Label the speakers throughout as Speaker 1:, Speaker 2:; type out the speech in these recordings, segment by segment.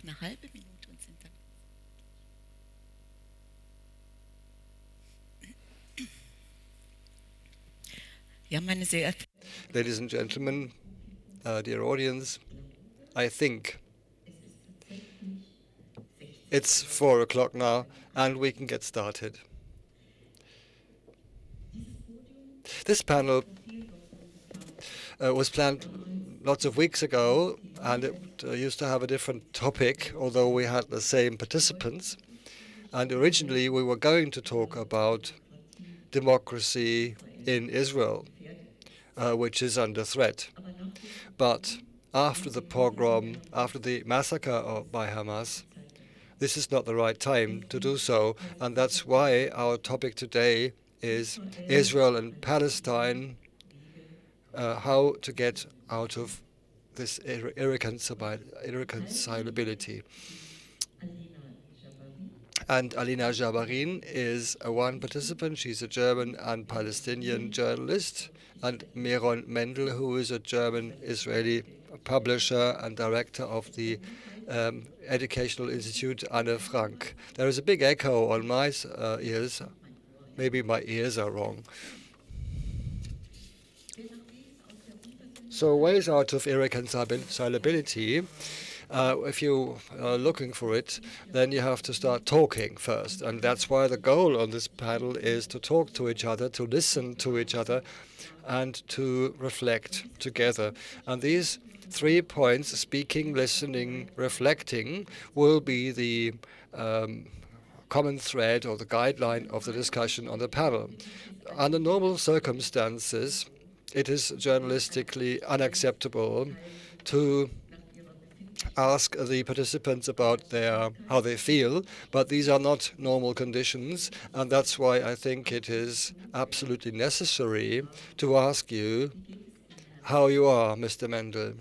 Speaker 1: eine halbe Minute und sind dann. Ja, meine sehr
Speaker 2: Ladies and gentlemen, dear audience, I think it's 4 o'clock now and we can get started. This panel was planned lots of weeks ago, and it used to have a different topic, although we had the same participants. And originally we were going to talk about democracy in Israel, which is under threat. But after the pogrom, after the massacre by Hamas, this is not the right time to do so, and that's why our topic today is Israel and Palestine, how to get out of this irreconcilability. And Alena Jabarine is one participant. She's a German and Palestinian journalist. And Meron Mendel, who is a German-Israeli publisher and director of the educational institute Anne Frank. There is a big echo on my ears. Maybe my ears are wrong. So ways out of irreconcilability. If you are looking for it, then you have to start talking first. And that's why the goal on this panel is to talk to each other, to listen to each other, and to reflect together. And these 3 points, speaking, listening, reflecting, will be the common thread or the guideline of the discussion on the panel. Under normal circumstances, it is journalistically unacceptable to ask the participants about how they feel, but these are not normal conditions, and that's why I think it is absolutely necessary to ask you how you are, Mr. Mendel.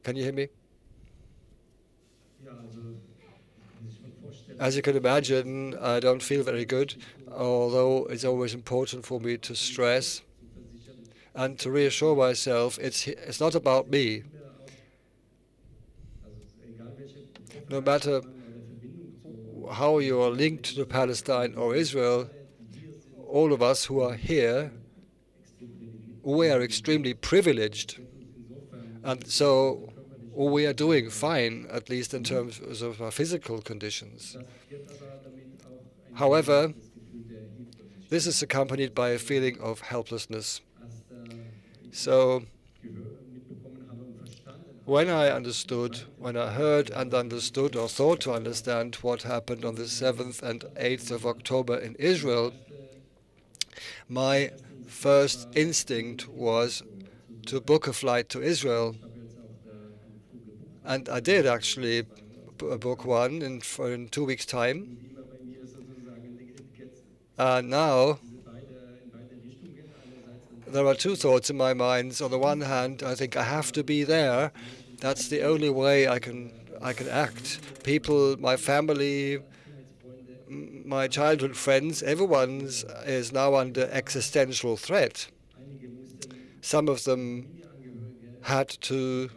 Speaker 2: Can you hear me? As you can imagine, I don't feel very good, although it's always important for me to stress and to reassure myself it's not about me. No matter how you are linked to Palestine or Israel, all of us who are here, we are extremely privileged. And so we are doing fine, at least in terms of our physical conditions. However, this is accompanied by a feeling of helplessness. So when I heard and understood or thought to understand what happened on the 7th and 8th of October in Israel, my first instinct was to book a flight to Israel. And I did actually book one in 2 weeks' time. And now there are 2 thoughts in my mind. On the one hand, I think I have to be there. That's the only way I can act. People, my family, my childhood friends, everyone is now under existential threat. Some of them had to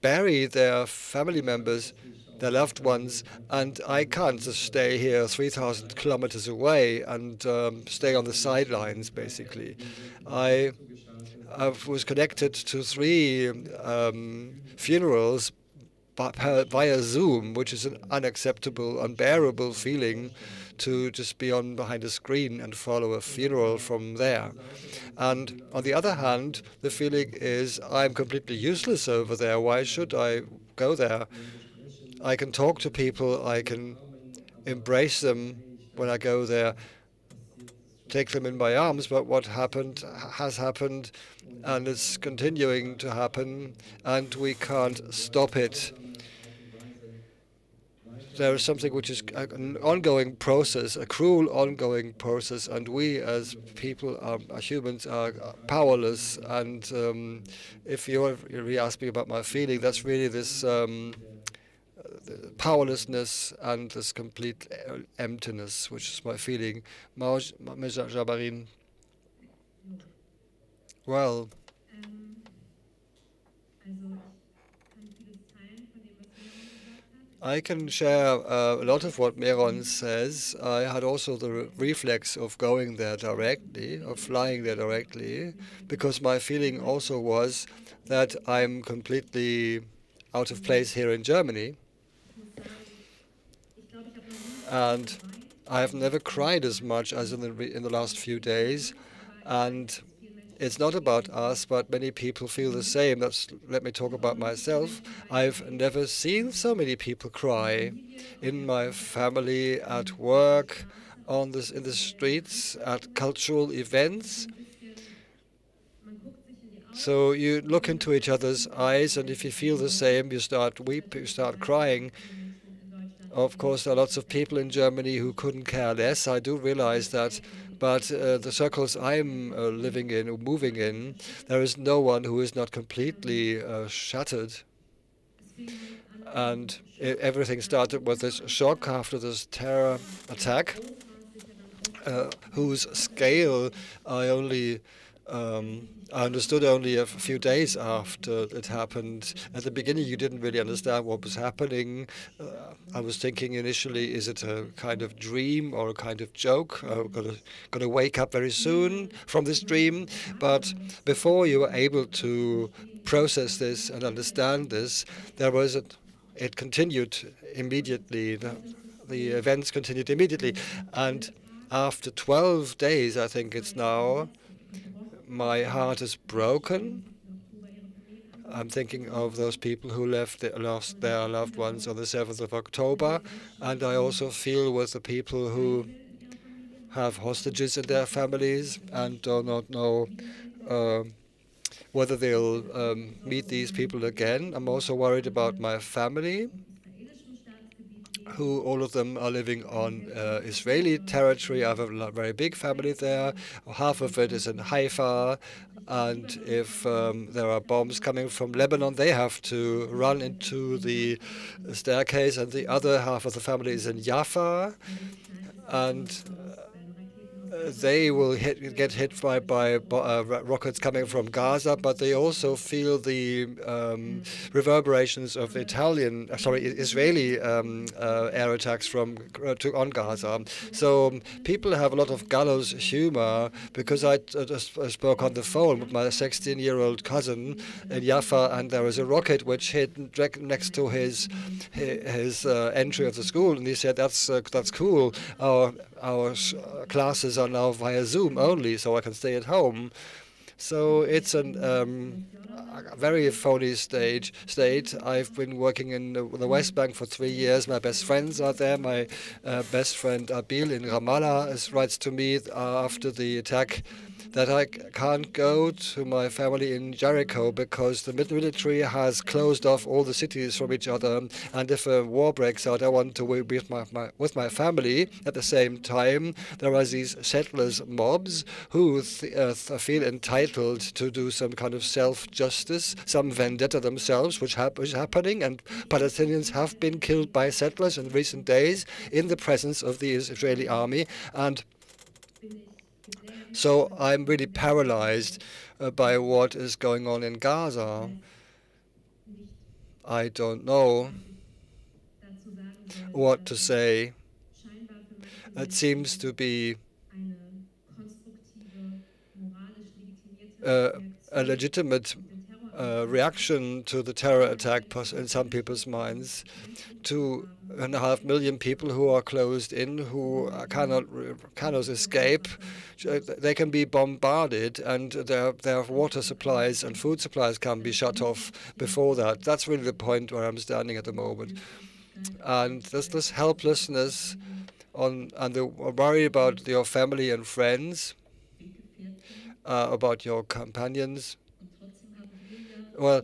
Speaker 2: bury their family members, their loved ones, and I can't just stay here 3,000 kilometers away and stay on the sidelines, basically. I was connected to 3 funerals via Zoom, which is an unacceptable, unbearable feeling to just be behind a screen and follow a funeral from there. And on the other hand, the feeling is I'm completely useless over there. Why should I go there? I can talk to people, I can embrace them when I go there, take them in my arms, but what happened has happened, and it's continuing to happen, and we can't stop it. There is something which is an ongoing process, a cruel ongoing process, and we as people, as humans, are powerless. And if you really ask me about my feeling, that's really this powerlessness and this complete emptiness, which is my feeling. Jabarine. Well, I can share a lot of what Meron says. I had also the reflex of going there directly, of flying there directly, because my feeling also was that I'm completely out of place here in Germany. And I have never cried as much as in the last few days. And it's not about us, but many people feel the same. Let me talk about myself. I've never seen so many people cry in my family, at work, in the streets, at cultural events. So you look into each other's eyes, and if you feel the same, you start weeping, you start crying. Of course, there are lots of people in Germany who couldn't care less. I do realize that. But the circles I'm living in, or moving in, there is no one who is not completely shattered. And everything started with this shock after this terror attack, whose scale I understood only a few days after it happened. At the beginning, you didn't really understand what was happening. I was thinking initially, is it a kind of dream or a kind of joke? I'm gonna wake up very soon from this dream. But before you were able to process this and understand this, it continued immediately. The events continued immediately, and after 12 days, I think it's now, my heart is broken. I'm thinking of those people who lost their loved ones on the 7th of October, and I also feel with the people who have hostages in their families and do not know whether they'll meet these people again. I'm also worried about my family, who all of them are living on Israeli territory. I have a very big family there. Half of it is in Haifa. And if there are bombs coming from Lebanon, they have to run into the staircase. And the other half of the family is in Jaffa. And they will get hit by rockets coming from Gaza, but they also feel the reverberations of Israeli air attacks on Gaza. So people have a lot of gallows humor, because I just spoke on the phone with my 16-year-old cousin in Jaffa, and there was a rocket which hit direct next to his entry of the school, and he said, "That's cool. Our classes are now via Zoom only, so I can stay at home." So it's a very phony state. I've been working in the West Bank for 3 years. My best friends are there. My best friend Abil in Ramallah writes to me after the attack that I can't go to my family in Jericho because the military has closed off all the cities from each other. And if a war breaks out, I want to be with my family. At the same time, there are these settlers mobs who feel entitled to do some kind of self-justice, some vendetta themselves, which is happening. And Palestinians have been killed by settlers in recent days in the presence of the Israeli army. And so I'm really paralyzed by what is going on in Gaza. I don't know what to say. It seems to be a legitimate reaction to the terror attack in some people's minds. 2.5 million people who are closed in, who cannot escape. They can be bombarded, and their water supplies and food supplies can be shut off before that. That's really the point where I'm standing at the moment. And there's this helplessness and the worry about your family and friends, about your companions. Well,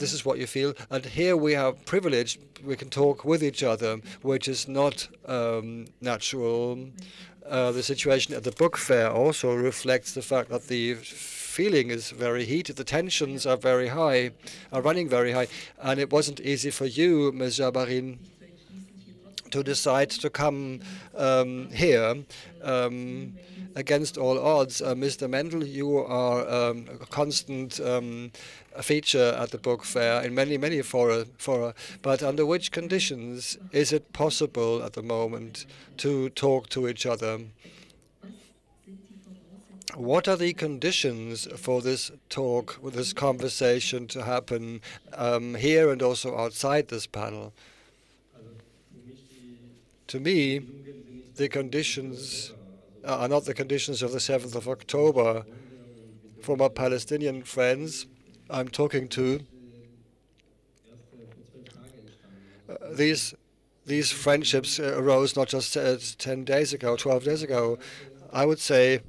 Speaker 2: this is what you feel. And here we have privilege. We can talk with each other, which is not natural. The situation at the book fair also reflects the fact that the feeling is very heated. The tensions are very high, are running very high. And it wasn't easy for you, Ms. Jabarine, to decide to come here against all odds. Mr. Mendel, you are a constant feature at the book fair in many fora. But under which conditions is it possible at the moment to talk to each other? What are the conditions for this talk, this conversation to happen here and also outside this panel? To me, the conditions are not the conditions of the 7th of October. For my Palestinian friends I'm talking to, these friendships arose not just 10 days ago, 12 days ago. I would say,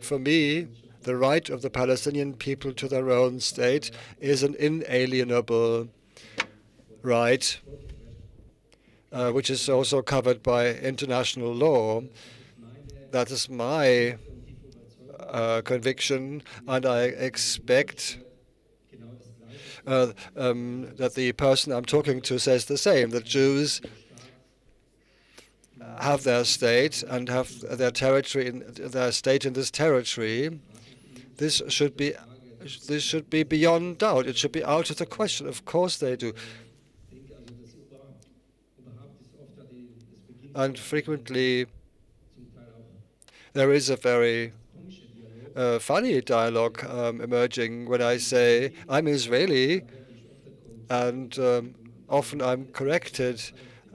Speaker 2: for me, the right of the Palestinian people to their own state is an inalienable right, which is also covered by international law. That is my conviction, and I expect that the person I'm talking to says the same, that Jews have their state and have their territory, their state in this territory. This should be beyond doubt. It should be out of the question. Of course they do. And frequently there is a very funny dialogue emerging when I say I'm Israeli, and often I'm corrected,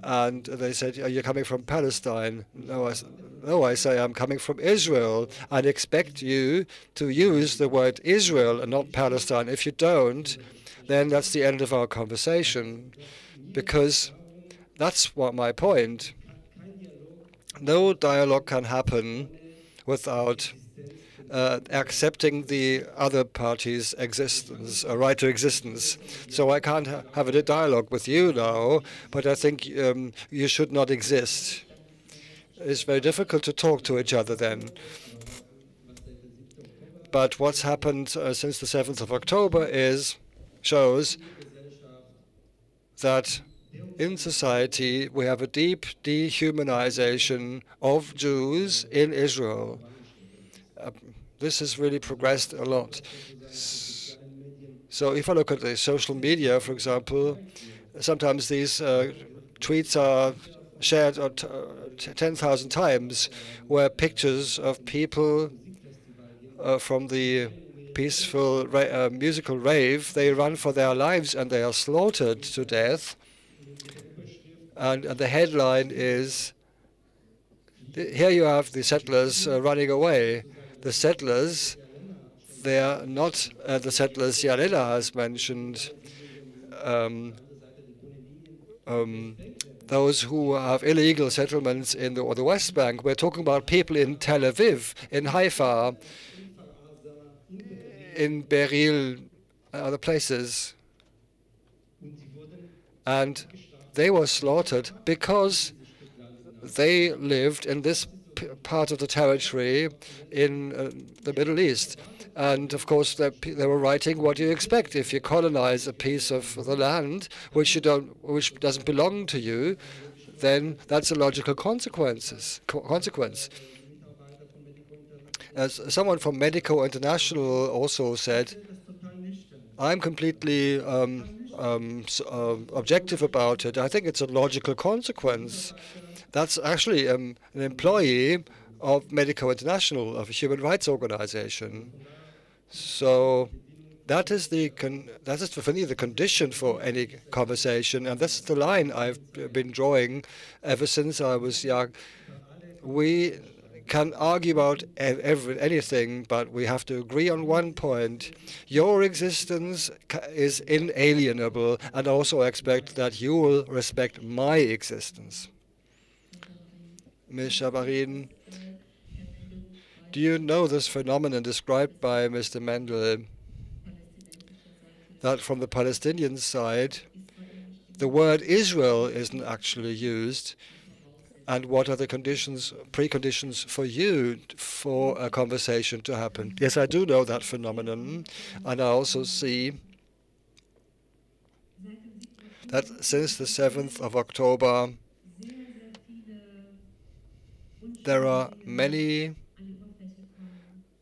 Speaker 2: and they said, "Are you coming from Palestine?" No, I say I'm coming from Israel. I'd expect you to use the word Israel and not Palestine. If you don't, then that's the end of our conversation, because that's what my point. No dialogue can happen without accepting the other party's existence, a right to existence. So I can't have a dialogue with you now, but I think you should not exist. It's very difficult to talk to each other then. But what's happened since the 7th of October shows that in society we have a deep dehumanization of Jews in Israel. This has really progressed a lot. So if I look at the social media, for example, sometimes these tweets are shared 10,000 times, where pictures of people from the peaceful musical rave, they run for their lives and they are slaughtered to death. And the headline is, here you have the settlers running away. The settlers, they are not the settlers Alena has mentioned, those who have illegal settlements in the West Bank. We're talking about people in Tel Aviv, in Haifa, in Beril, other places. And they were slaughtered because they lived in this part of the territory in the Middle East. And of course, they were writing, what do you expect if you colonize a piece of the land which doesn't belong to you? Then that's a logical consequence. As someone from Medico International also said, I'm completely objective about it. I think it's a logical consequence. That's actually an employee of Medico International, of a human rights organization. So that is for me the condition for any conversation, and that's the line I've been drawing ever since I was young. We can argue about anything, but we have to agree on one point. Your existence is inalienable, and I also expect that you will respect my existence. Ms. Jabarine, do you know this phenomenon described by Mr. Mendel, that from the Palestinian side, the word Israel isn't actually used? And what are the preconditions for you for a conversation to happen? Yes, I do know that phenomenon, and I also see that since the 7th of October, there are many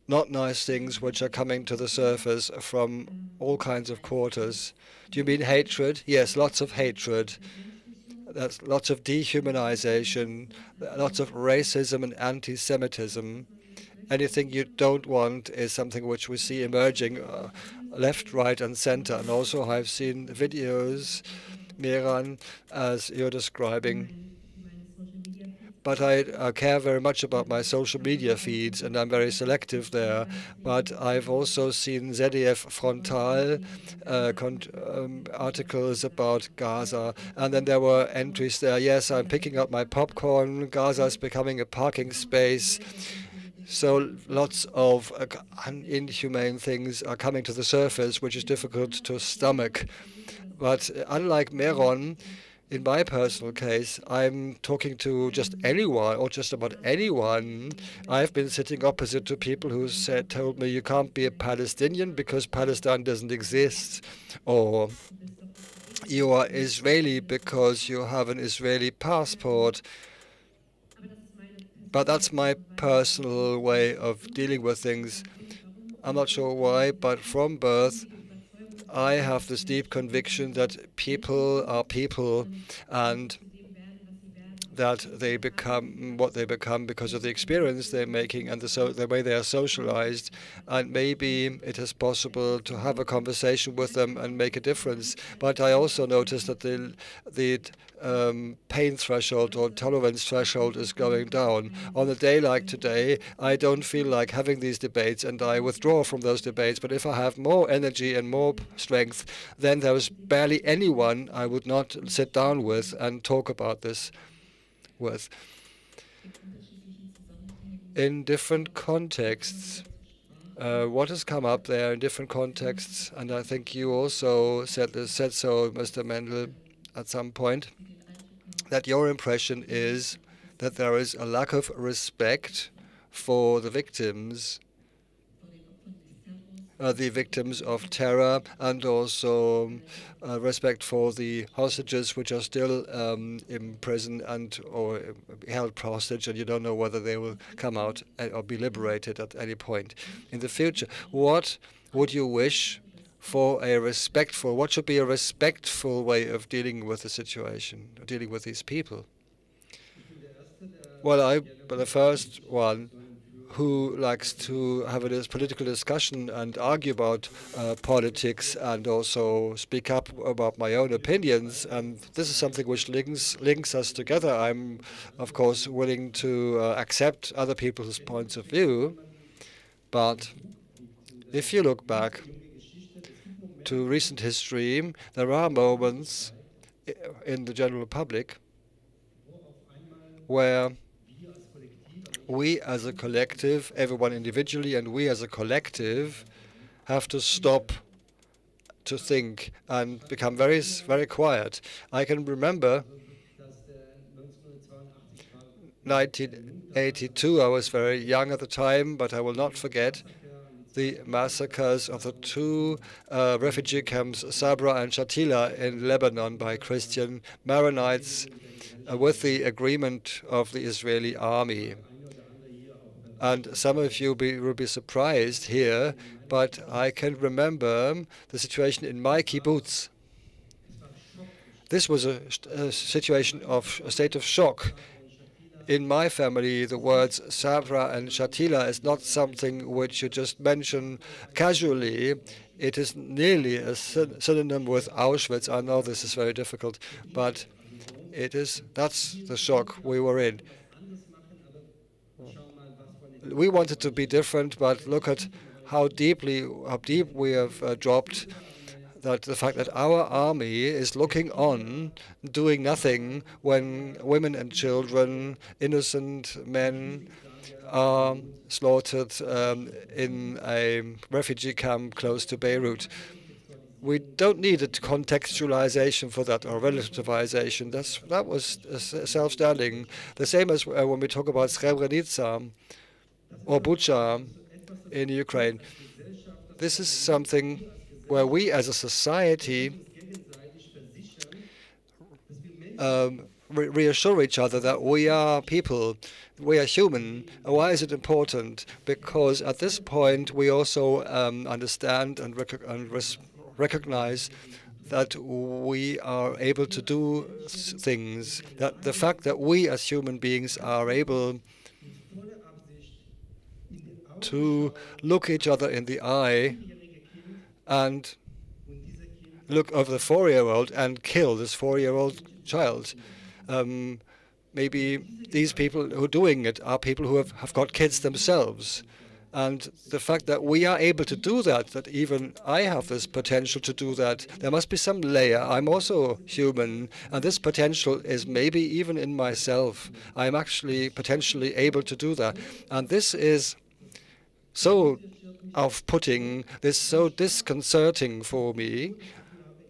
Speaker 2: not nice things which are coming to the surface from all kinds of quarters. Do you mean hatred? Yes, lots of hatred. There's lots of dehumanization, lots of racism and anti-Semitism. Anything you don't want is something which we see emerging left, right, and center. And also I've seen videos, Meron, as you're describing. But I care very much about my social media feeds, and I'm very selective there. But I've also seen ZDF Frontal articles about Gaza, and then there were entries there. Yes, I'm picking up my popcorn. Gaza is becoming a parking space. So lots of inhumane things are coming to the surface, which is difficult to stomach. But unlike Meron, in my personal case, I'm talking to just anyone or just about anyone. I've been sitting opposite to people who told me you can't be a Palestinian because Palestine doesn't exist, or you are Israeli because you have an Israeli passport. But that's my personal way of dealing with things. I'm not sure why, but from birth, I have this deep conviction that people are people and that they become what they become because of the experience they're making and the way they are socialized. And maybe it is possible to have a conversation with them and make a difference. But I also noticed that the pain threshold or tolerance threshold is going down. On a day like today, I don't feel like having these debates and I withdraw from those debates. But if I have more energy and more strength, then there is barely anyone I would not sit down with and talk about this with. In different contexts, what has come up there in different contexts, and I think you also said so, Mr. Mendel, at some point, that your impression is that there is a lack of respect for the victims of terror, and also respect for the hostages which are still in prison and or held hostage, and you don't know whether they will come out or be liberated at any point in the future. What would you wish for what should be a respectful way of dealing with the situation, dealing with these people? Well, I'm the first one who likes to have a political discussion and argue about politics and also speak up about my own opinions. And this is something which links us together. I'm, of course, willing to accept other people's points of view. But if you look back to recent history, there are moments in the general public where we as a collective, everyone individually and we as a collective, have to stop to think and become very, very quiet. I can remember 1982, I was very young at the time, but I will not forget the massacres of the two refugee camps, Sabra and Shatila, in Lebanon by Christian Maronites with the agreement of the Israeli army. And some of you will be surprised here, but I can remember the situation in my kibbutz. This was a situation of a state of shock. In my family, the words Sabra and Shatila is not something which you just mention casually. It is nearly a synonym with Auschwitz. I know this is very difficult, but that's the shock we were in. We wanted to be different, but look at how deep we have dropped. That the fact that our army is looking on, doing nothing, when women and children, innocent men, are slaughtered in a refugee camp close to Beirut. We don't need a contextualization for that or relativization. That was self-standing. The same as when we talk about Srebrenica or Bucha in Ukraine. This is something where we as a society reassure each other that we are people. we are human. Why is it important? Because at this point we also understand and recognize that we are able to do things. That the fact that we as human beings are able to look each other in the eye and look over the 4-year-old and kill this 4-year-old child. Maybe these people who are doing it are people who have got kids themselves. And the fact that we are able to do that, that even I have this potential to do that, there must be some layer. I'm also human, and this potential is maybe even in myself. I'm actually potentially able to do that. And this is so off-putting, this so disconcerting for me,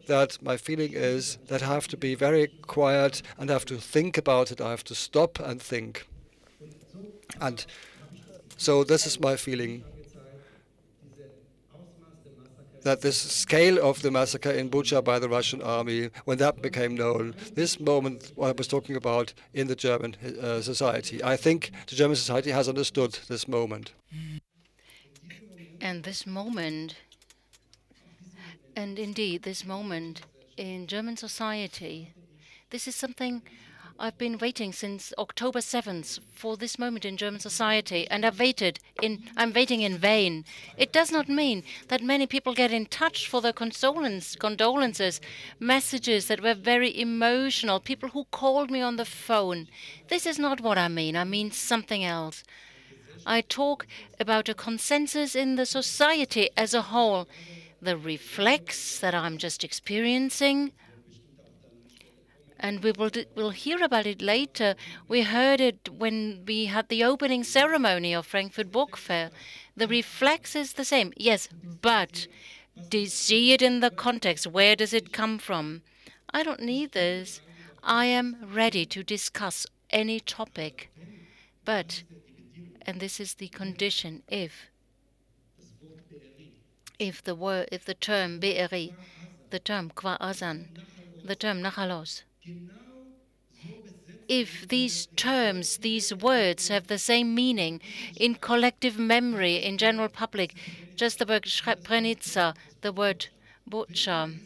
Speaker 2: that my feeling is that I have to be very quiet and I have to think about it. I have to stop and think. And so this is my feeling, that this scale of the massacre in Bucha by the Russian army, when that became known, this moment what I was talking about in the German society, I think the German society has understood this moment.
Speaker 3: And this moment, and indeed this moment in German society, this is something I've been waiting since October 7th for this moment in German society, and I'm waiting in vain. It does not mean that many people get in touch for their condolences, messages that were very emotional, people who called me on the phone. This is not what I mean. I mean something else. I talk about a consensus in the society as a whole, the reflex that I'm just experiencing. And we'll hear about it later. We heard it when we had the opening ceremony of Frankfurt Book Fair. The reflex is the same, yes, but do you see it in the context? Where does it come from? I don't need this. I am ready to discuss any topic. But, and this is the condition, if the term BRI, the term Kwa Azan, the term Nachalos, if these terms, these words have the same meaning in collective memory, in general public, just the word Srebrenica, the word Bucha,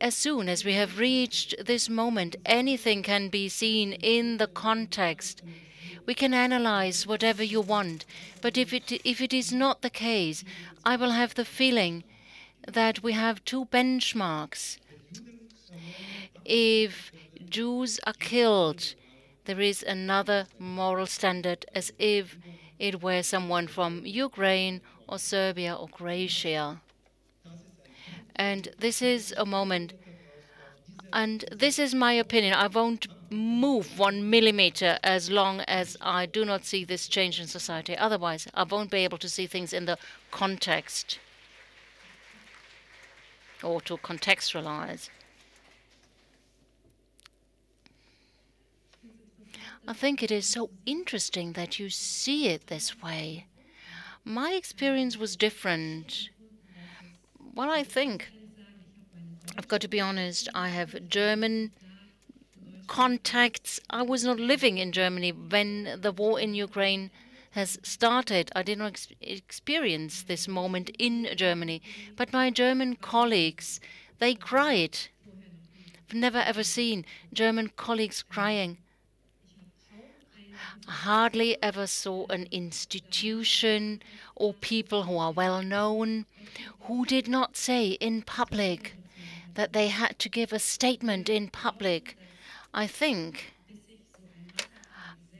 Speaker 3: as soon as we have reached this moment, anything can be seen in the context. We can analyze whatever you want, but if it is not the case, I will have the feeling that we have two benchmarks. If Jews are killed, there is another moral standard, as if it were someone from Ukraine or Serbia or Croatia. And this is a moment, and this is my opinion. I won't move 1 millimeter as long as I do not see this change in society. Otherwise, I won't be able to see things in the context or to contextualize. I think it is so interesting that you see it this way. My experience was different. Well, I think, I've got to be honest, I have German contacts. I was not living in Germany when the war in Ukraine has started. I did not experience this moment in Germany. But my German colleagues, they cried. I've never ever seen German colleagues crying. I hardly ever saw an institution or people who are well known who did not say in public that they had to give a statement in public. I think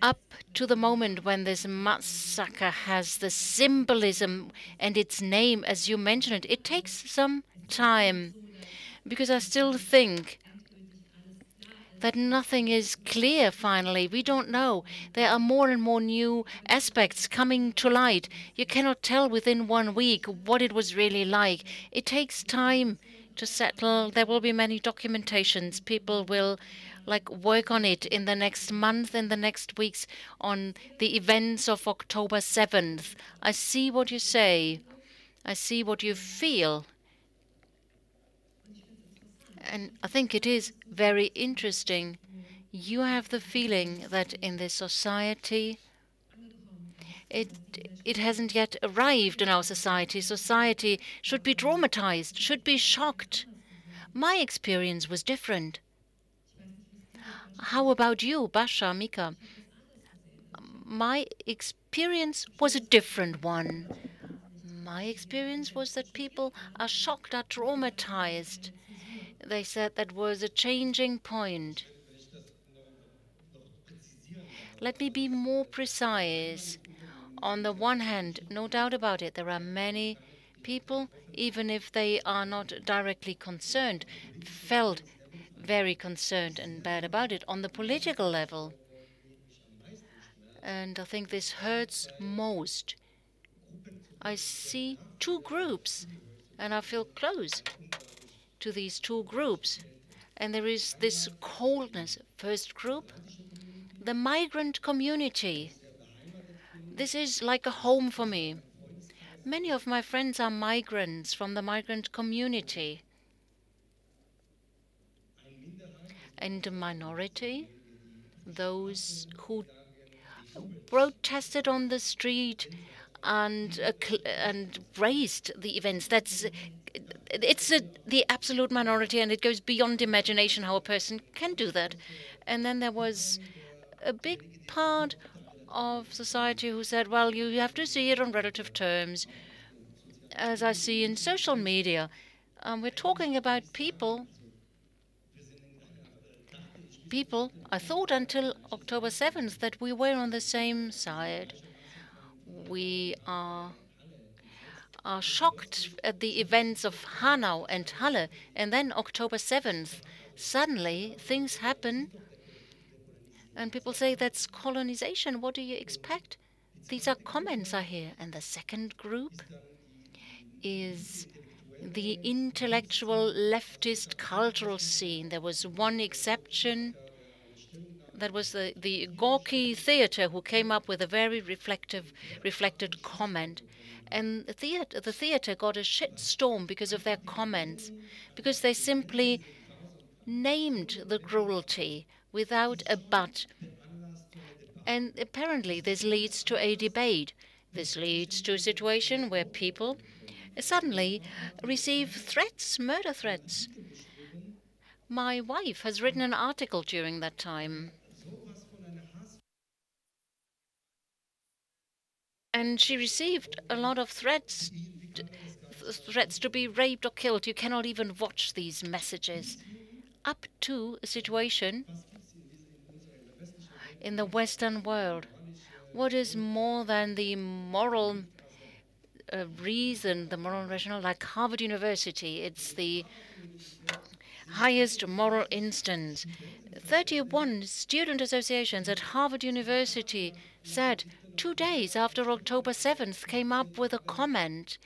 Speaker 3: up to the moment when this massacre has the symbolism and its name, as you mentioned, it takes some time, because I still think that nothing is clear finally. We don't know. There are more and more new aspects coming to light. You cannot tell within 1 week what it was really like. It takes time to settle. There will be many documentations. People will work on it in the next month, in the next weeks, on the events of October 7th. I see what you say. I see what you feel. And I think it is very interesting. You have the feeling that in this society, it it hasn't yet arrived in our society. Society should be traumatized, should be shocked. My experience was different. How about you, Bascha, Mika? My experience was a different one. My experience was that people are shocked, are traumatized. They said that was a changing point. Let me be more precise. On the one hand, no doubt about it, there are many people, even if they are not directly concerned, felt very concerned and bad about it on the political level. And I think this hurts most. I see two groups, and I feel close to these two groups. And there is this coldness. First group, the migrant community. This is like a home for me. Many of my friends are migrants from the migrant community. And the minority, those who protested on the street and raised the events. It's the absolute minority, and it goes beyond imagination how a person can do that. And then there was a big part of society who said, well, you have to see it on relative terms, as I see in social media. We're talking about people, I thought until October 7th that we were on the same side. We are shocked at the events of Hanau and Halle, and then October 7th, suddenly things happen, and people say that's colonization. What do you expect? These are comments I hear. And the second group is the intellectual leftist cultural scene. There was one exception. That was the Gorky Theatre, who came up with a very reflected comment. And the theatre got a shit storm because of their comments, because they simply named the cruelty without a but. And apparently this leads to a debate. This leads to a situation where people suddenly receive threats, murder threats. My wife has written an article during that time. And she received a lot of threats to be raped or killed. You cannot even watch these messages. Up to a situation in the Western world. What is more than the moral reason, the moral rationale, like Harvard University? It's the highest moral instance. 31 student associations at Harvard University said 2 days after October 7th came up with a comment,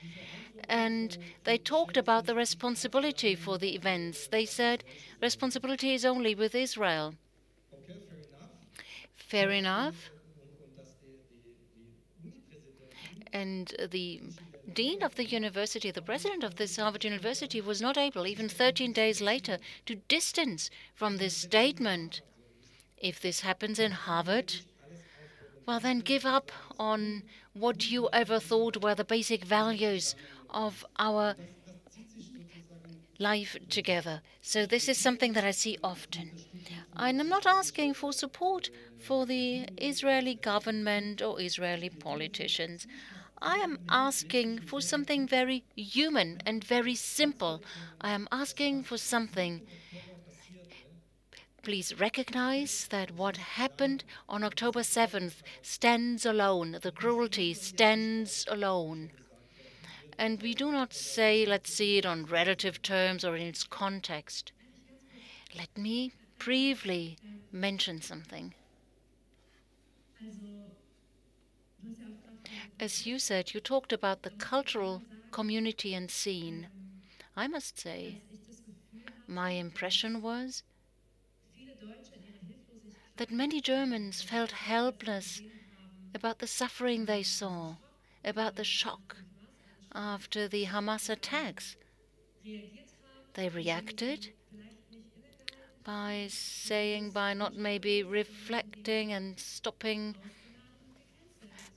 Speaker 3: and they talked about the responsibility for the events. They said responsibility is only with Israel. Fair enough. And the dean of the university, the president of this Harvard University, was not able, even 13 days later, to distance from this statement. If this happens in Harvard, well, then give up on what you ever thought were the basic values of our life together. So this is something that I see often. And I'm not asking for support for the Israeli government or Israeli politicians. I am asking for something very human and very simple. I am asking for something. Please recognize that what happened on October 7th stands alone. The cruelty stands alone. And we do not say, let's see it on relative terms or in its context. Let me briefly mention something. As you said, you talked about the cultural community and scene. I must say, my impression was that many Germans felt helpless about the suffering they saw, about the shock after the Hamas attacks. They reacted, by saying, by not maybe reflecting and stopping,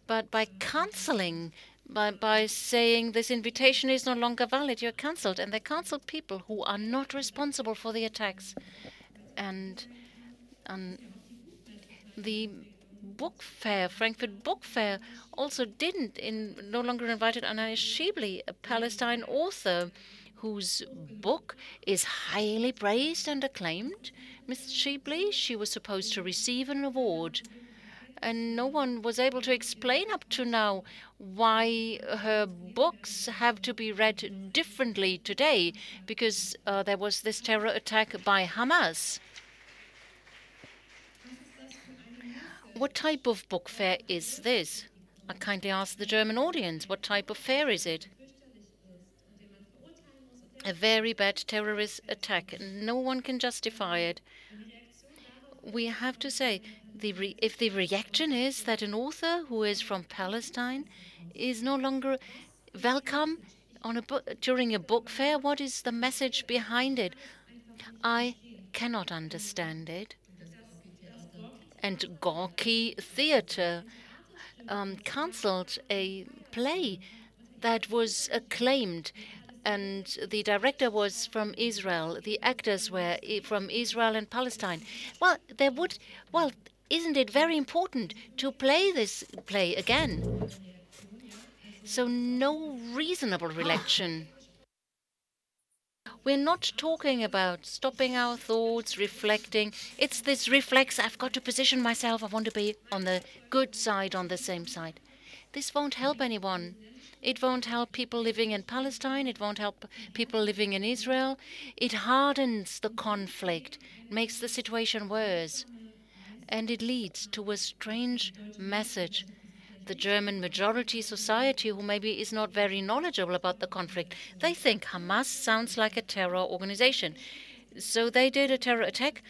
Speaker 3: but by cancelling, by saying this invitation is no longer valid, you're cancelled. And they cancelled people who are not responsible for the attacks. And the book fair, Frankfurt Book Fair, also no longer invited Alena Shibli, a Palestine author whose book is highly praised and acclaimed. Miss Shibli, she was supposed to receive an award, and no one was able to explain up to now why her books have to be read differently today, because there was this terror attack by Hamas. What type of book fair is this? I kindly ask the German audience, what type of fair is it? A very bad terrorist attack. No one can justify it. We have to say, if the reaction is that an author who is from Palestine is no longer welcome during a book fair, what is the message behind it? I cannot understand it. And Gorky Theatre cancelled a play that was acclaimed, and the director was from Israel. The actors were from Israel and Palestine. Well, isn't it very important to play this play again? So no reasonable reaction. We're not talking about stopping our thoughts, reflecting. It's this reflex, I've got to position myself, I want to be on the good side, on the same side. This won't help anyone. It won't help people living in Palestine. It won't help people living in Israel. It hardens the conflict, makes the situation worse. And it leads to a strange message. The German majority society, who maybe is not very knowledgeable about the conflict, they think Hamas sounds like a terror organization. So they did a terror attack.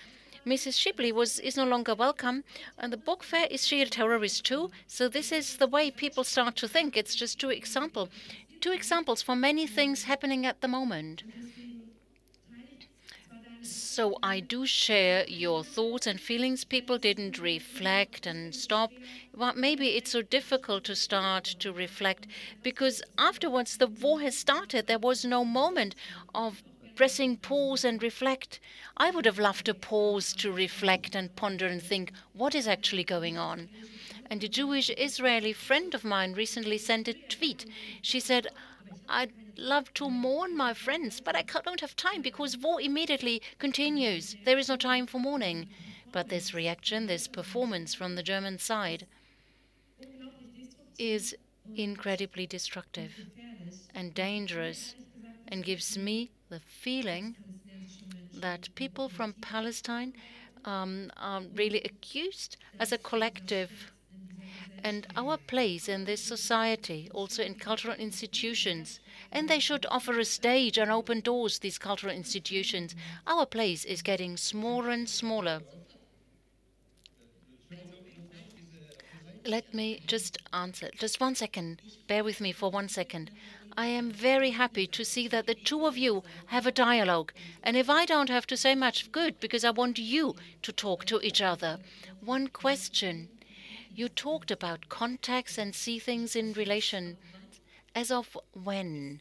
Speaker 3: Mrs. Shipley is no longer welcome. And the book fair, is she a terrorist too? So this is the way people start to think. It's just two examples for many things happening at the moment. So I do share your thoughts and feelings. People didn't reflect and stop. Well, maybe it's so difficult to start to reflect because afterwards the war has started. There was no moment of pressing pause and reflect. I would have loved to pause to reflect and ponder and think what is actually going on. And a Jewish Israeli friend of mine recently sent a tweet. She said, I'd love to mourn my friends, but I don't have time because war immediately continues. There is no time for mourning. But this reaction, this performance from the German side is incredibly destructive and dangerous and gives me the feeling that people from Palestine are really accused as a collective. And our place in this society, also in cultural institutions, and they should offer a stage and open doors, these cultural institutions. Our place is getting smaller and smaller. Let me just answer. Just 1 second. Bear with me for 1 second. I am very happy to see that the two of you have a dialogue. And if I don't have to say much, good, because I want you to talk to each other. One question. You talked about context and see things in relation. As of when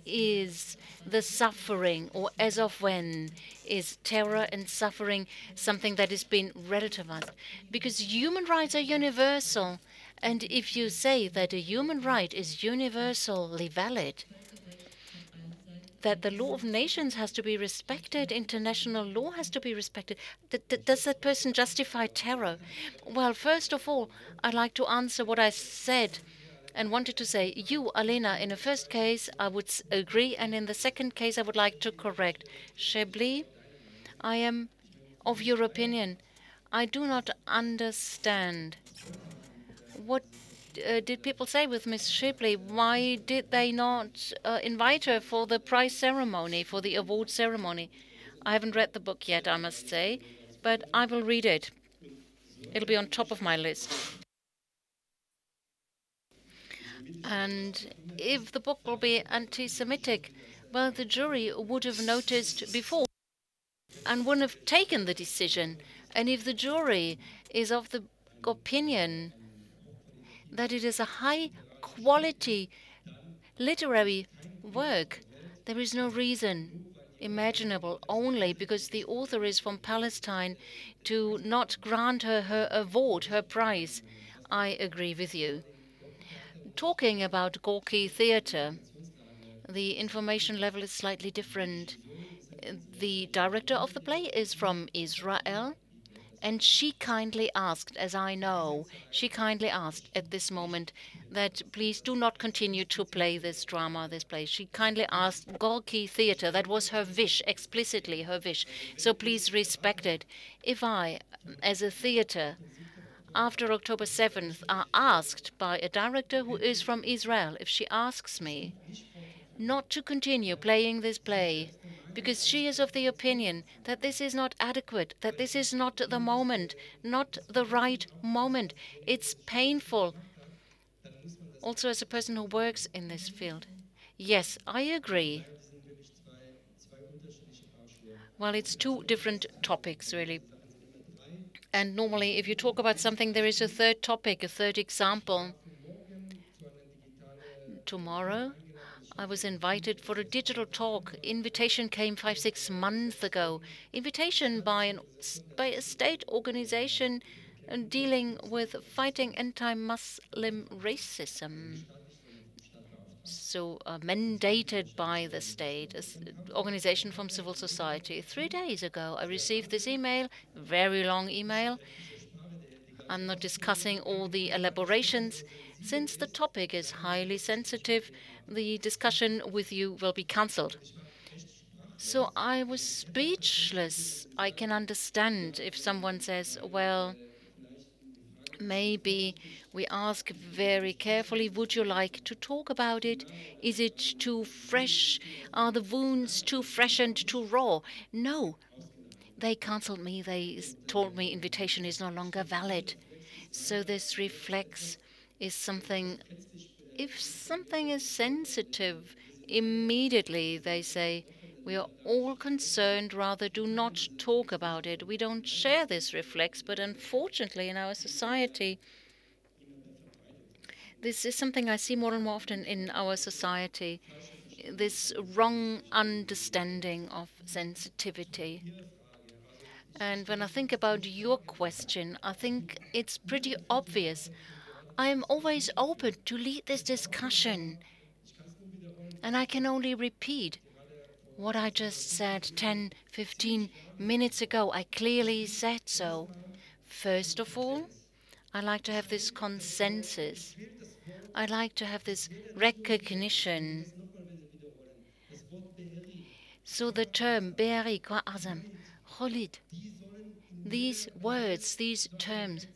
Speaker 3: is the suffering, or as of when is terror and suffering something that has been relativized? Because human rights are universal. And if you say that a human right is universally valid, that the law of nations has to be respected, international law has to be respected, does that person justify terror? Well, first of all, I'd like to answer what I said and wanted to say. You, Alena, in the first case, I would agree, and in the second case, I would like to correct. Chablis, I am of your opinion. I do not understand. What did people say with Miss Shipley? Why did they not invite her for the prize ceremony, for the award ceremony? I haven't read the book yet, I must say, but I will read it. It'll be on top of my list. And if the book will be anti-Semitic, well, the jury would have noticed before. and wouldn't have taken the decision. And if the jury is of the opinion that it is a high quality literary work, there is no reason imaginable, only because the author is from Palestine, to not grant her her award, her prize. I agree with you. Talking about Gorky Theatre, the information level is slightly different. The director of the play is from Israel, and she kindly asked, as I know, she kindly asked at this moment that please do not continue to play this drama, this play. She kindly asked Gorky Theatre. That was her wish, explicitly her wish. So please respect it. If I, as a theatre, after October 7th, are asked by a director who is from Israel, if she asks me not to continue playing this play, because she is of the opinion that this is not adequate, that this is not the moment, not the right moment. It's painful. Also, as a person who works in this field. Yes, I agree. Well, it's two different topics, really. And normally, if you talk about something, there is a third topic, a third example. Tomorrow, I was invited for a digital talk. Invitation came 5-6 months ago. Invitation by a state organization dealing with fighting anti-Muslim racism. So mandated by the state, an organization from civil society. 3 days ago, I received this email, very long email. I'm not discussing all the elaborations. Since the topic is highly sensitive, the discussion with you will be cancelled. So I was speechless. I can understand if someone says, well, maybe we ask very carefully, would you like to talk about it? Is it too fresh? Are the wounds too fresh and too raw? No. They cancelled me. They told me invitation is no longer valid. So this reflex is something, if something is sensitive, immediately they say, we are all concerned, rather do not talk about it. We don't share this reflex, but unfortunately in our society, this is something I see more and more often in our society, this wrong understanding of sensitivity. And when I think about your question, I think it's pretty obvious. I am always open to lead this discussion. And I can only repeat what I just said 10, 15 minutes ago. I clearly said so. First of all, I like to have this consensus. I like to have this recognition. So the term Be'eri Kwa Azam, Cholid, these words, these terms,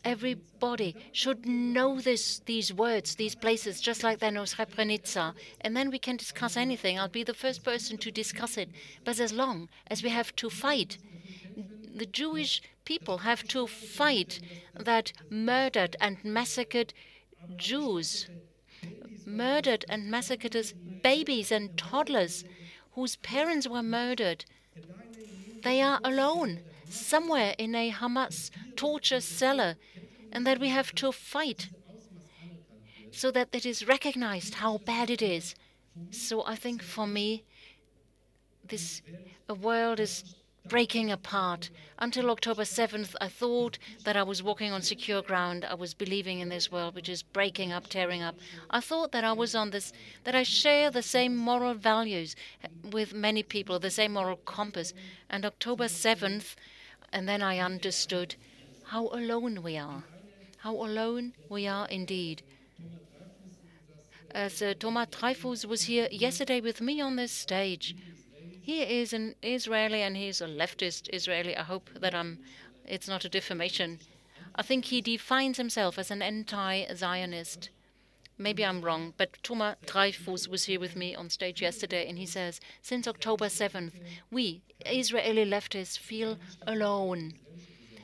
Speaker 3: everybody should know these words, these places, just like they know Srebrenica. And then we can discuss anything. I'll be the first person to discuss it. But as long as we have to fight, the Jewish people have to fight that murdered and massacred Jews, murdered and massacred as babies and toddlers whose parents were murdered. They are alone, somewhere in a Hamas torture cellar, and that we have to fight so that it is recognized how bad it is. So I think for me, this world is breaking apart. Until October 7th, I thought that I was walking on secure ground. I was believing in this world which is breaking up, tearing up. I thought that I was on this, that I share the same moral values with many people, the same moral compass. And October 7th, and then I understood how alone we are. How alone we are indeed. As Thomas Dreyfus was here yesterday with me on this stage, he is an Israeli and he's a leftist Israeli. I hope that it's not a defamation. I think he defines himself as an anti-Zionist. Maybe I'm wrong, but Thomas Dreyfus was here with me on stage yesterday and he says, since October 7th, we, Israeli leftists, feel alone.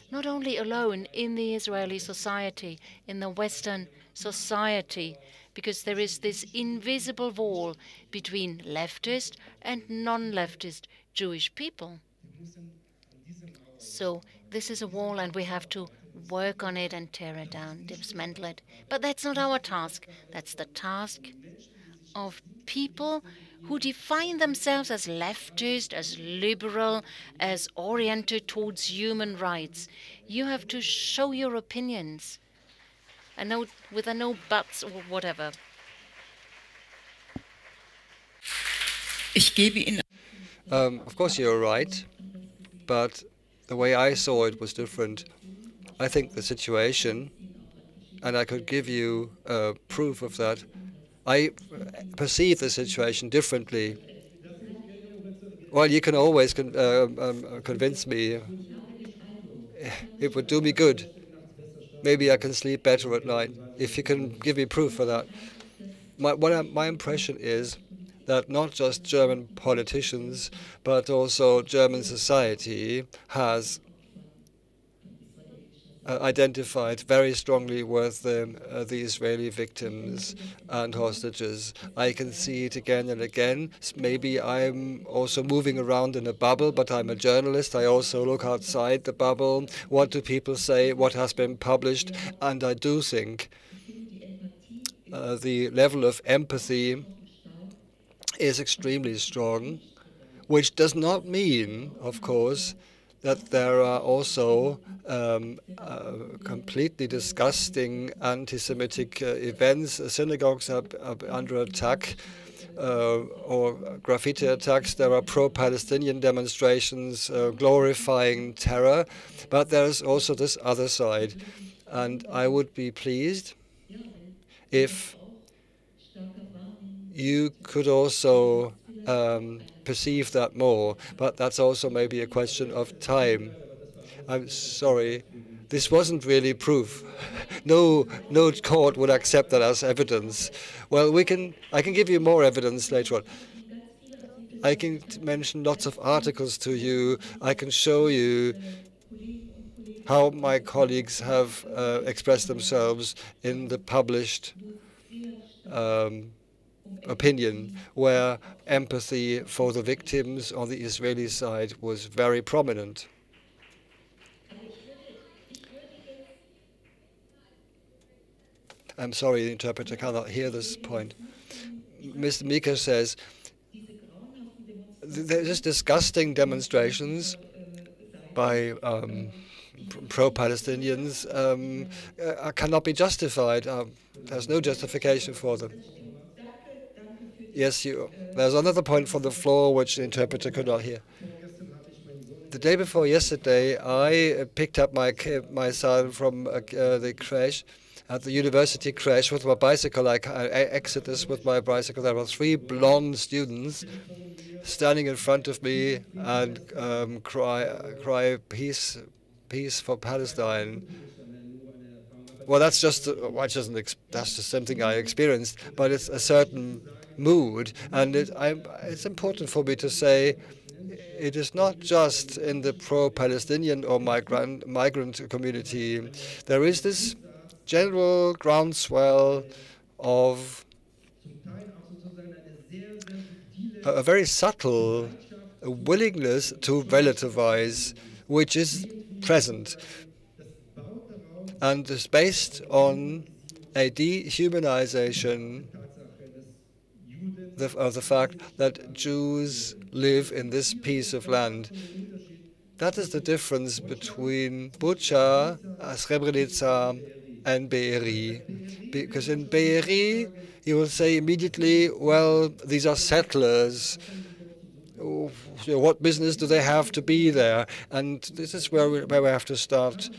Speaker 3: Not only alone in the Israeli society, in the Western society, because there is this invisible wall between leftist and non-leftist Jewish people. So this is a wall, and we have to work on it and tear it down, dismantle it. But that's not our task. That's the task of people who define themselves as leftist, as liberal, as oriented towards human rights. You have to show your opinions, with a no buts or whatever.
Speaker 1: Ich gebe Ihnen.
Speaker 2: Of course, you're right, but the way I saw it was different. I think the situation, and I could give you proof of that, I perceive the situation differently. Well, you can always convince me. It would do me good. Maybe I can sleep better at night if you can give me proof for that. My impression is that not just German politicians, but also German society has identified very strongly with the Israeli victims and hostages. I can see it again and again. Maybe I'm also moving around in a bubble, but I'm a journalist. I also look outside the bubble. What do people say? What has been published? And I do think the level of empathy is extremely strong, which does not mean, of course, that there are also completely disgusting anti-Semitic events. Synagogues are under attack, or graffiti attacks. There are pro-Palestinian demonstrations glorifying terror. But there's also this other side. And I would be pleased if you could also perceive that more, but that's also maybe a question of time. I'm sorry, this wasn't really proof. No court would accept that as evidence. Well, I can give you more evidence later on. I can mention lots of articles to you. I can show you how my colleagues have expressed themselves in the published opinion, where empathy for the victims on the Israeli side was very prominent. I'm sorry, the interpreter cannot hear this point. Mr. Mika says, there's disgusting demonstrations by pro-Palestinians cannot be justified. There's no justification for them. Yes, there's another point from the floor which the interpreter could not hear. The day before yesterday, I picked up my son from the crèche, at the university crèche, with my bicycle. I exit this with my bicycle. There were 3 blonde students standing in front of me and cry peace for Palestine. Well, that's just something I experienced, but it's a certain mood, and it's important for me to say it is not just in the pro-Palestinian or migrant community. There is this general groundswell of a very subtle willingness to relativize, which is present, and is based on a dehumanization of the fact that Jews live in this piece of land. That is the difference between Bucha, Srebrenica, and Be'eri. Because in Be'eri, you will say immediately, well, these are settlers. What business do they have to be there? And this is where we have to start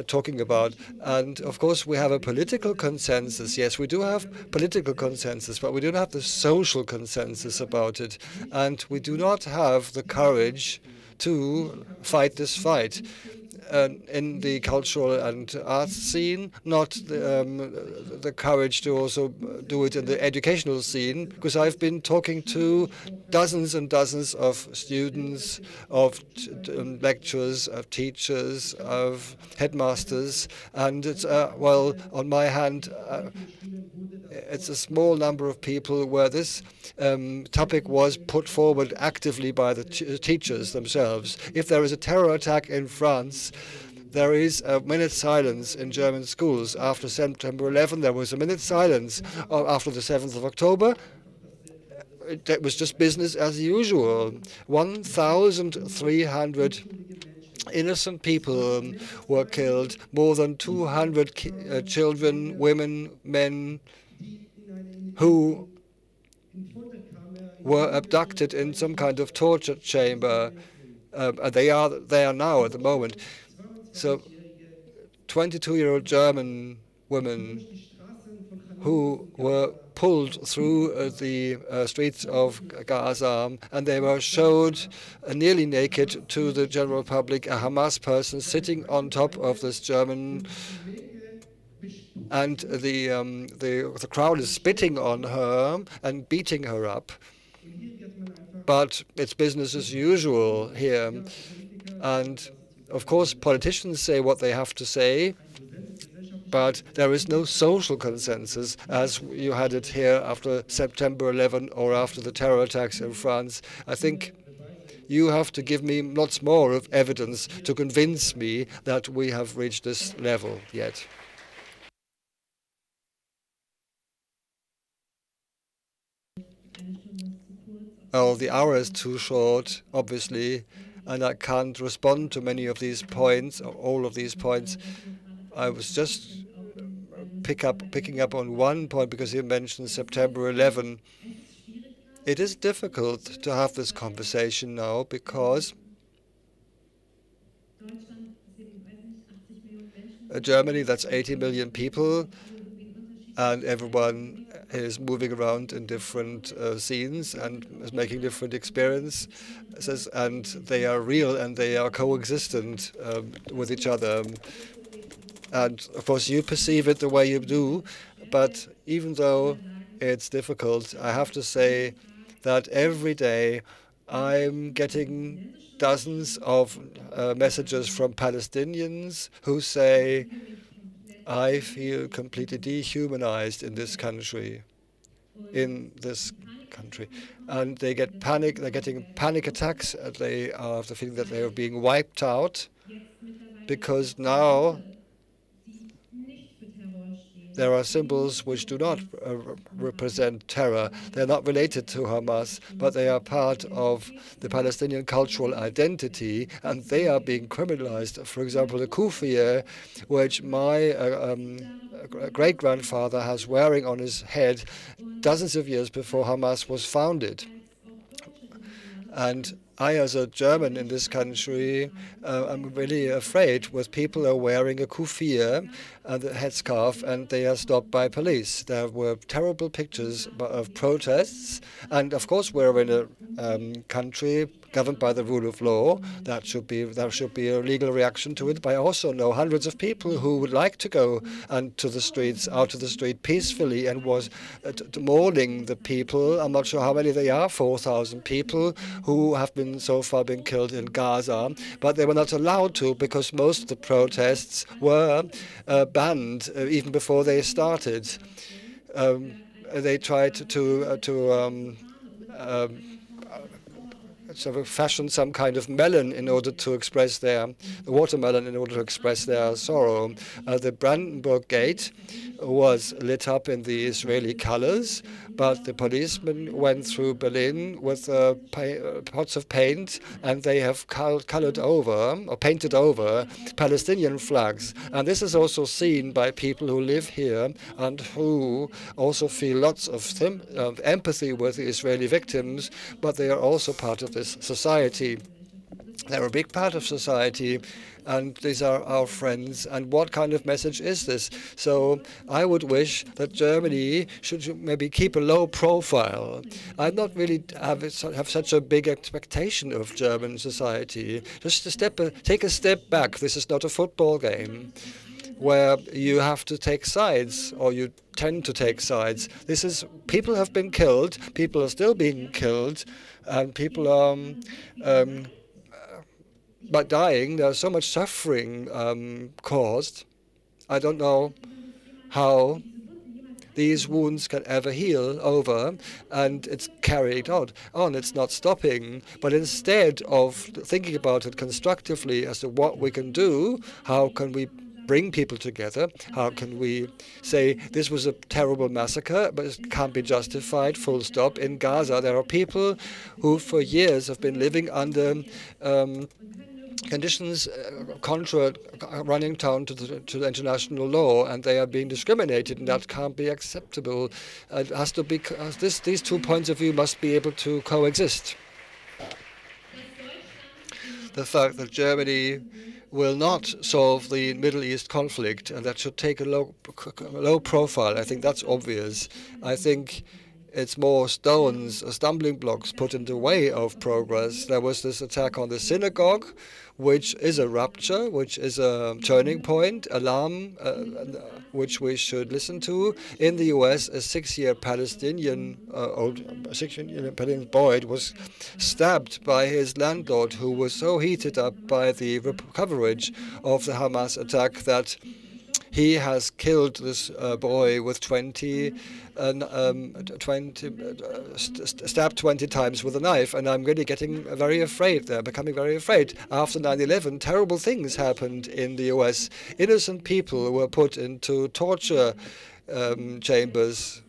Speaker 2: talking about. And of course, we have a political consensus. Yes, we do have political consensus, but we don't have the social consensus about it. And we do not have the courage to fight this fight. In the cultural and arts scene, not the courage to also do it in the educational scene, because I've been talking to dozens and dozens of students, of lecturers, of teachers, of headmasters, and it's, well, on my hand, It's a small number of people where this topic was put forward actively by the teachers themselves. If there is a terror attack in France, there is a minute's silence in German schools. After September 11, there was a minute's silence. After the 7th of October, it was just business as usual. 1,300 innocent people were killed, more than 200 children, women, men, who were abducted in some kind of torture chamber. They are there now at the moment. So 22-year-old German women who were pulled through the streets of Gaza, and they were showed nearly naked to the general public, a Hamas person sitting on top of this German, and the crowd is spitting on her and beating her up. But it's business as usual here. And of course, politicians say what they have to say, but there is no social consensus as you had it here after September 11 or after the terror attacks in France. I think you have to give me lots more of evidence to convince me that we have reached this level yet. Oh, the hour is too short, obviously, and I can't respond to many of these points, or all of these points. I was just picking up on one point because you mentioned September 11. It is difficult to have this conversation now because Germany, that's 80 million people, and everyone is moving around in different scenes and is making different experiences, and they are real and they are coexistent with each other. And of course, you perceive it the way you do, but even though it's difficult, I have to say that every day I'm getting dozens of messages from Palestinians who say, I feel completely dehumanized in this country, And they get panic, they're getting panic attacks, they have the feeling that they are being wiped out, because now there are symbols which do not represent terror. They're not related to Hamas, but they are part of the Palestinian cultural identity, and they are being criminalized. For example, the kufiya, which my great-grandfather has wearing on his head dozens of years before Hamas was founded. And I, as a German in this country, I'm really afraid when people are wearing a kufiya and a headscarf and they are stopped by police. There were terrible pictures of protests, and of course we're in a country governed by the rule of law. There should be a legal reaction to it. But I also know hundreds of people who would like to go out to the street peacefully and was mourning the people. I'm not sure how many they are, 4,000 people who have so far been killed in Gaza, but they were not allowed to because most of the protests were banned even before they started. They tried to sort of fashion some kind of melon in order to express watermelon in order to express their sorrow. The Brandenburg Gate was lit up in the Israeli colors, but the policemen went through Berlin with pots of paint, and they have colored over or painted over Palestinian flags. And this is also seen by people who live here and who also feel lots of empathy with the Israeli victims, but they are also part of this society. They're a big part of society, and these are our friends. And what kind of message is this? So I would wish that Germany should maybe keep a low profile. I'm not really have such a big expectation of German society. Just take a step back. This is not a football game where you have to take sides, or you tend to take sides. People have been killed, people are still being killed, and people are by dying. There's so much suffering caused. I don't know how these wounds can ever heal over, and it's carried on. It's not stopping. But instead of thinking about it constructively as to what we can do, how can we bring people together, how can we say this was a terrible massacre, but it can't be justified, full stop. In Gaza, there are people who for years have been living under conditions running down to the international law, and they are being discriminated, and that can't be acceptable. It has to be. These 2 points of view must be able to coexist. The fact that Germany will not solve the Middle East conflict, and that should take a low profile, I think that's obvious. I think it's more stones or stumbling blocks put in the way of progress. There was this attack on the synagogue, which is a rupture, which is a turning point, alarm, which we should listen to. In the US, a 6-year Palestinian boy was stabbed by his landlord, who was so heated up by the coverage of the Hamas attack that he has killed this boy with stabbed 20 times with a knife, and I'm really getting very afraid there, becoming very afraid. After 9/11, terrible things happened in the US. Innocent people were put into torture chambers,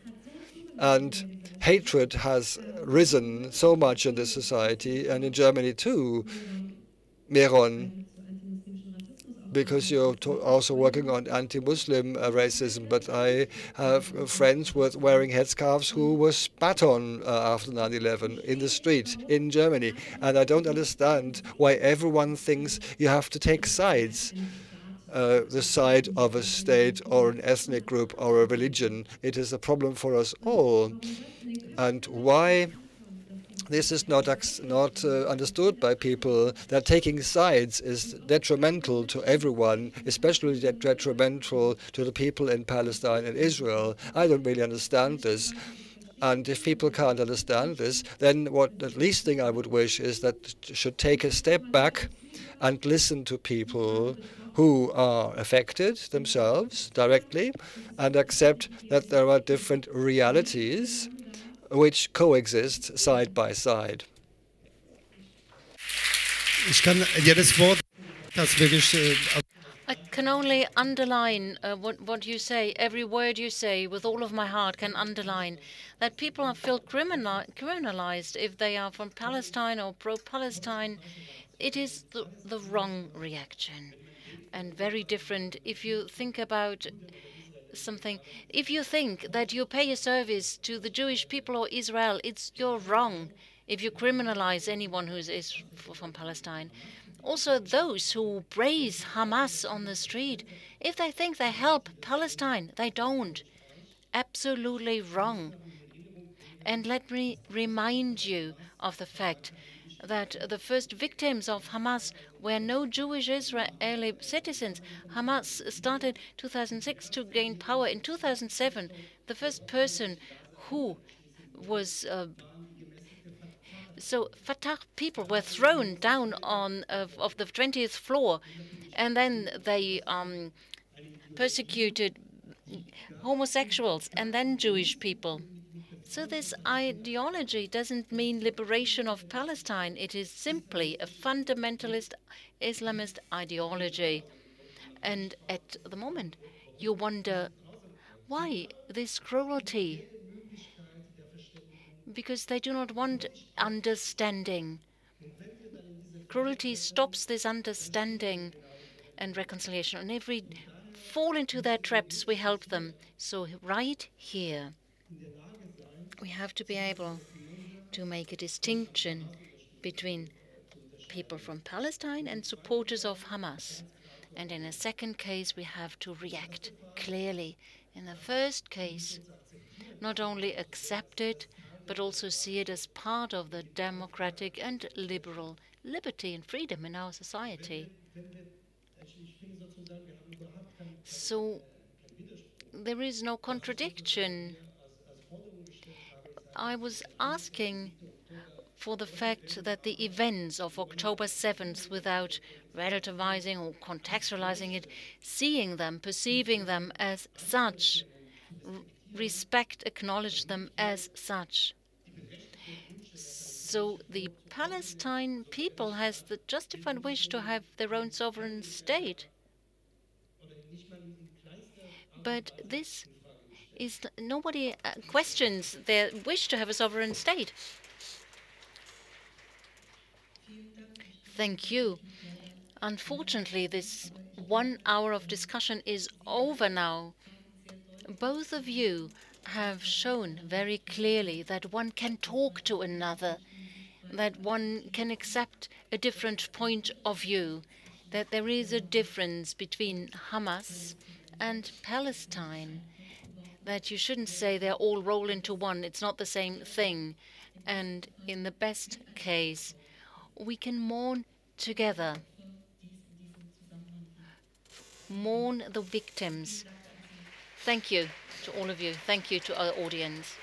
Speaker 2: and hatred has risen so much in this society, and in Germany too. Meron, because you're also working on anti-Muslim racism, but I have friends with wearing headscarves who were spat on after 9/11 in the street in Germany, and I don't understand why everyone thinks you have to take sides. The side of a state or an ethnic group or a religion. It is a problem for us all, and why this is not understood by people, that taking sides is detrimental to everyone, especially detrimental to the people in Palestine and Israel. I don't really understand this. And if people can't understand this, then the least thing I would wish is that should take a step back and listen to people who are affected themselves directly and accept that there are different realities which coexist side by side.
Speaker 3: I can only underline what you say. Every word you say, with all of my heart, can underline that people feel criminalized if they are from Palestine or pro-Palestine. It is the wrong reaction, and very different if you think about something. If you think that you pay a service to the Jewish people or Israel, you're wrong if you criminalize anyone who is from Palestine. Also, those who praise Hamas on the street, if they think they help Palestine, they don't. Absolutely wrong. And let me remind you of the fact that the first victims of Hamas were no Jewish Israeli citizens. Hamas started 2006 to gain power. In 2007, the first person who was so Fatah people were thrown down on of the 20th floor, and then they persecuted homosexuals and then Jewish people. So this ideology doesn't mean liberation of Palestine. It is simply a fundamentalist Islamist ideology. And at the moment, you wonder why this cruelty? Because they do not want understanding. Cruelty stops this understanding and reconciliation. And if we fall into their traps, we help them. So right here, we have to be able to make a distinction between people from Palestine and supporters of Hamas. And in a second case, we have to react clearly. In the first case, not only accept it, but also see it as part of the democratic and liberal liberty and freedom in our society. So there is no contradiction. I was asking for the fact that the events of October 7th, without relativizing or contextualizing it, seeing them, perceiving them as such, respect, acknowledge them as such. So the Palestine people has the justified wish to have their own sovereign state. But this is nobody questions their wish to have a sovereign state. Thank you. Unfortunately, this 1 hour of discussion is over now. Both of you have shown very clearly that one can talk to another, that one can accept a different point of view, that there is a difference between Hamas and Palestine, that you shouldn't say they're all roll into one. It's not the same thing. And in the best case, we can mourn together, mourn the victims. Thank you to all of you. Thank you to our audience.